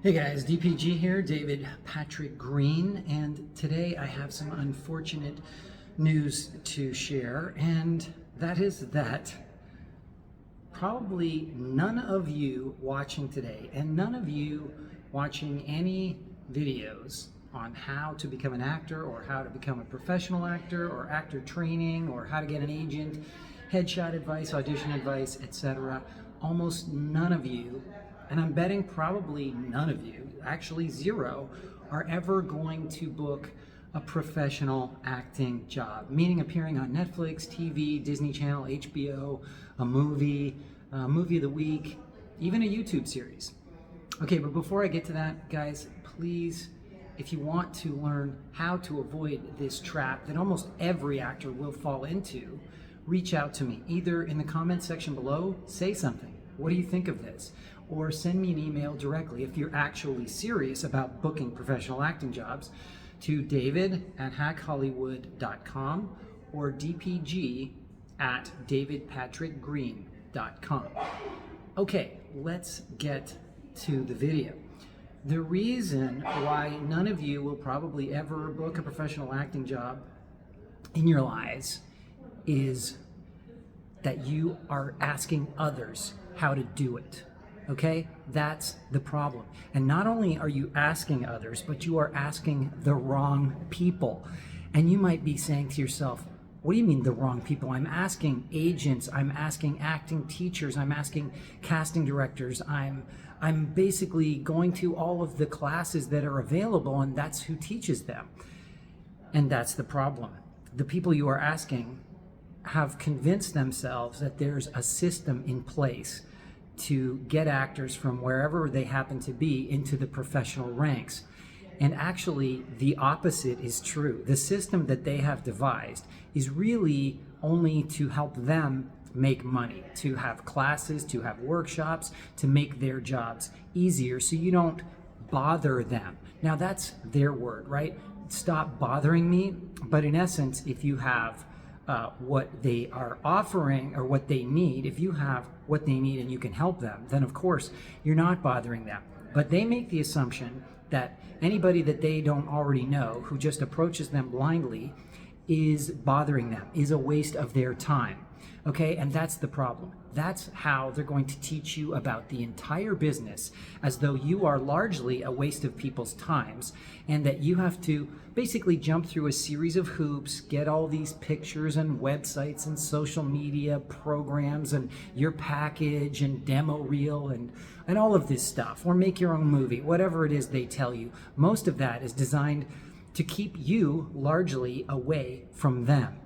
Hey guys, DPG here, David Patrick Green, and today I have some unfortunate news to share, and that is that probably none of you watching today, and none of you watching any videos on how to become an actor or how to become a professional actor or actor training or how to get an agent, headshot advice, audition advice, etc. Almost none of you, and I'm betting probably none of you, actually zero, are ever going to book a professional acting job, meaning appearing on Netflix, TV, Disney Channel, HBO, a movie of the week, even a YouTube series. Okay, but before I get to that, guys, please, if you want to learn how to avoid this trap that almost every actor will fall into, reach out to me, either in the comment section below, say something. What do you think of this? Or send me an email directly if you're actually serious about booking professional acting jobs to david@hackhollywood.com or dpg@davidpatrickgreen.com. Okay, let's get to the video. The reason why none of you will probably ever book a professional acting job in your lives is that you are asking others how to do it. Okay, that's the problem. And not only are you asking others, but you are asking the wrong people. And you might be saying to yourself, what do you mean the wrong people? I'm asking agents, I'm asking acting teachers, I'm asking casting directors, I'm basically going to all of the classes that are available, and that's who teaches them. And that's the problem. The people you are asking have convinced themselves that there's a system in place to get actors from wherever they happen to be into the professional ranks. And actually, the opposite is true. The system that they have devised is really only to help them make money, to have classes, to have workshops, to make their jobs easier so you don't bother them. Now, that's their word, right? Stop bothering me. But in essence, if you have what they are offering or what they need, if you have what they need and you can help them, then of course you're not bothering them. But they make the assumption that anybody that they don't already know who just approaches them blindly is bothering them, is a waste of their time. Okay, and that's the problem. That's how they're going to teach you about the entire business, as though you are largely a waste of people's times, and that you have to basically jump through a series of hoops, get all these pictures and websites and social media programs and your package and demo reel and all of this stuff, or make your own movie, whatever it is they tell you. Most of that is designed to keep you largely away from them,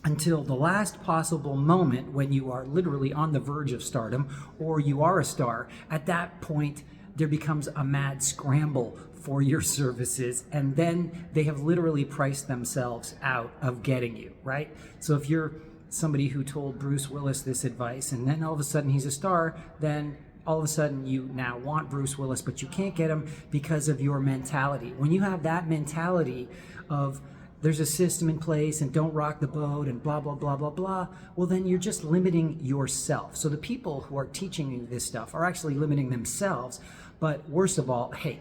until the last possible moment when you are literally on the verge of stardom or you are a star. At that point, there becomes a mad scramble for your services, and then they have literally priced themselves out of getting you, right? So if you're somebody who told Bruce Willis this advice and then all of a sudden he's a star, then all of a sudden you now want Bruce Willis, but you can't get him because of your mentality. When you have that mentality of there's a system in place and don't rock the boat and blah, blah, blah, blah, blah, well, then you're just limiting yourself. So the people who are teaching you this stuff are actually limiting themselves. But worst of all, hey,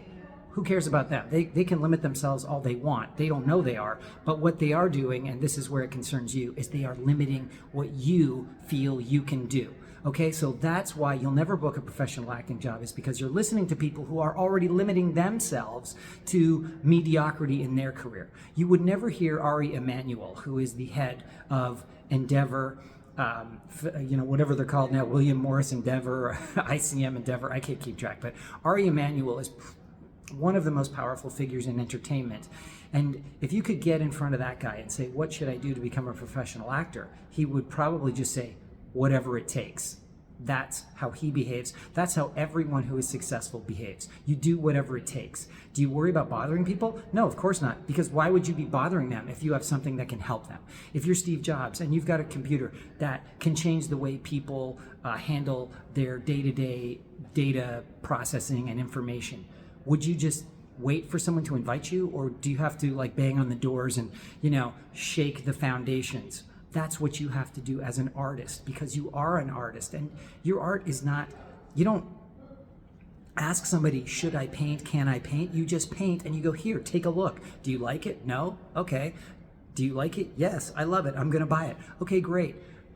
who cares about them? They can limit themselves all they want. They don't know they are. But what they are doing, and this is where it concerns you, is they are limiting what you feel you can do. Okay, so that's why you'll never book a professional acting job, is because you're listening to people who are already limiting themselves to mediocrity in their career. You would never hear Ari Emanuel, who is the head of Endeavor, whatever they're called now, William Morris Endeavor, ICM Endeavor, I can't keep track, but Ari Emanuel is one of the most powerful figures in entertainment. And if you could get in front of that guy and say, what should I do to become a professional actor? He would probably just say, whatever it takes. That's how he behaves. That's how everyone who is successful behaves. You do whatever it takes. Do you worry about bothering people? No, of course not. Because why would you be bothering them if you have something that can help them? If you're Steve Jobs and you've got a computer that can change the way people handle their day-to-day data processing and information, would you just wait for someone to invite you? Or do you have to like bang on the doors and, shake the foundations? That's what you have to do as an artist, because you are an artist, and your art is not, ask somebody, should I paint? Can I paint? You just paint and you go, here, take a look. Do you like it? No? Okay. Do you like it? Yes, I love it. I'm going to buy it. Okay, great.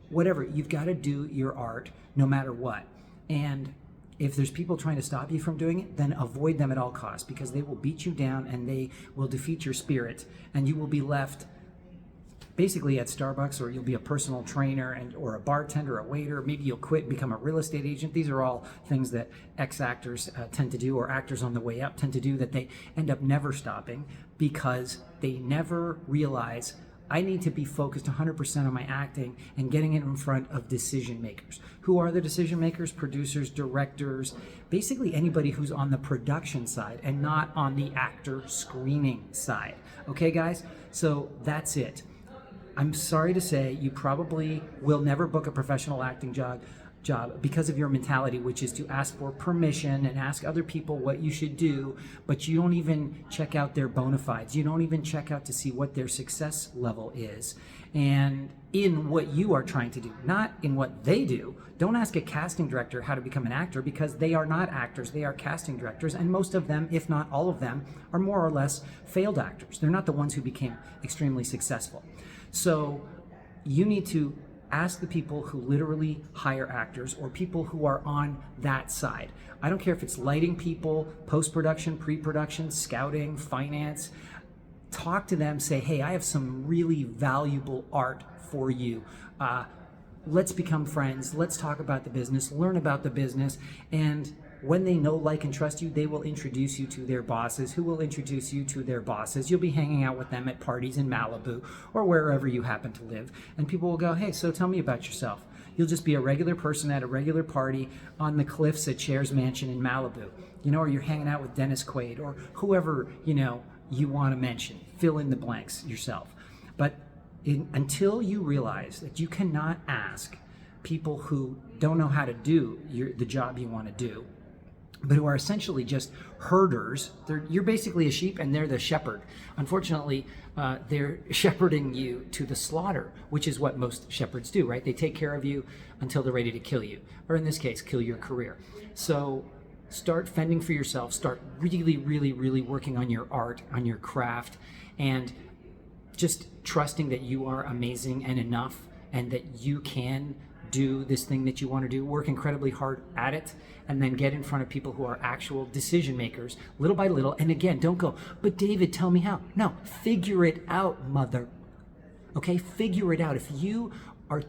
Whatever. You've got to do your art no matter what. And if there's people trying to stop you from doing it, then avoid them at all costs, because they will beat you down and they will defeat your spirit, and you will be left basically at Starbucks, or you'll be a personal trainer or a bartender, a waiter. Maybe you'll quit and become a real estate agent. These are all things that ex-actors tend to do, or actors on the way up tend to do, that they end up never stopping because they never realize, I need to be focused 100% on my acting and getting it in front of decision makers. Who are the decision makers? Producers, directors, basically anybody who's on the production side and not on the actor screening side. Okay, guys? So that's it. I'm sorry to say you probably will never book a professional acting job because of your mentality, which is to ask for permission and ask other people what you should do, but you don't even check out their bona fides. You don't even check out to see what their success level is and in what you are trying to do, not in what they do. Don't ask a casting director how to become an actor, because they are not actors, they are casting directors, and most of them, if not all of them, are more or less failed actors. They're not the ones who became extremely successful. So you need to ask the people who literally hire actors, or people who are on that side. I don't care if it's lighting people, post-production, pre-production, scouting, finance. Talk to them, say, hey, I have some really valuable art for you. Let's become friends. Let's talk about the business, learn about the business, and when they know, like, and trust you, they will introduce you to their bosses, who will introduce you to their bosses. You'll be hanging out with them at parties in Malibu or wherever you happen to live, and people will go, hey, so tell me about yourself. You'll just be a regular person at a regular party on the cliffs at Cher's Mansion in Malibu, or you're hanging out with Dennis Quaid or whoever, you want to mention. Fill in the blanks yourself. But until you realize that you cannot ask people who don't know how to do the job you want to do, but who are essentially just herders. You're basically a sheep and they're the shepherd. Unfortunately, they're shepherding you to the slaughter, which is what most shepherds do, right? They take care of you until they're ready to kill you, or in this case, kill your career. So start fending for yourself, start really, really, really working on your art, on your craft, and just trusting that you are amazing and enough, and that you can do this thing that you want to do, work incredibly hard at it, and then get in front of people who are actual decision makers, little by little. And again, don't go, but David, tell me how. No, figure it out, mother. Okay, figure it out. If you are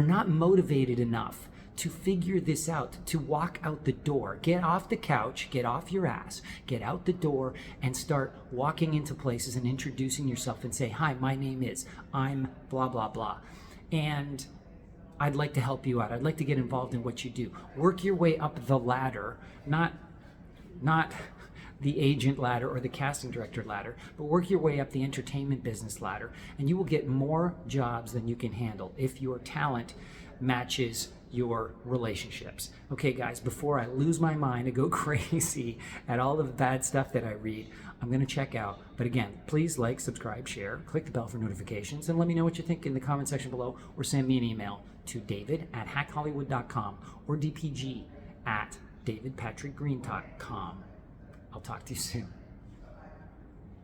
not motivated enough to figure this out, to walk out the door, get off the couch, get off your ass, get out the door, and start walking into places and introducing yourself and say, hi, my name is, I'm blah, blah, blah. And I'd like to help you out. I'd like to get involved in what you do. Work your way up the ladder, not the agent ladder or the casting director ladder, but work your way up the entertainment business ladder, and you will get more jobs than you can handle if your talent matches your relationships. Okay, guys, before I lose my mind and go crazy at all the bad stuff that I read, I'm going to check out. But again, please like, subscribe, share, click the bell for notifications, and let me know what you think in the comment section below, or send me an email to david@hackhollywood.com or dpg@davidpatrickgreen.com. I'll talk to you soon.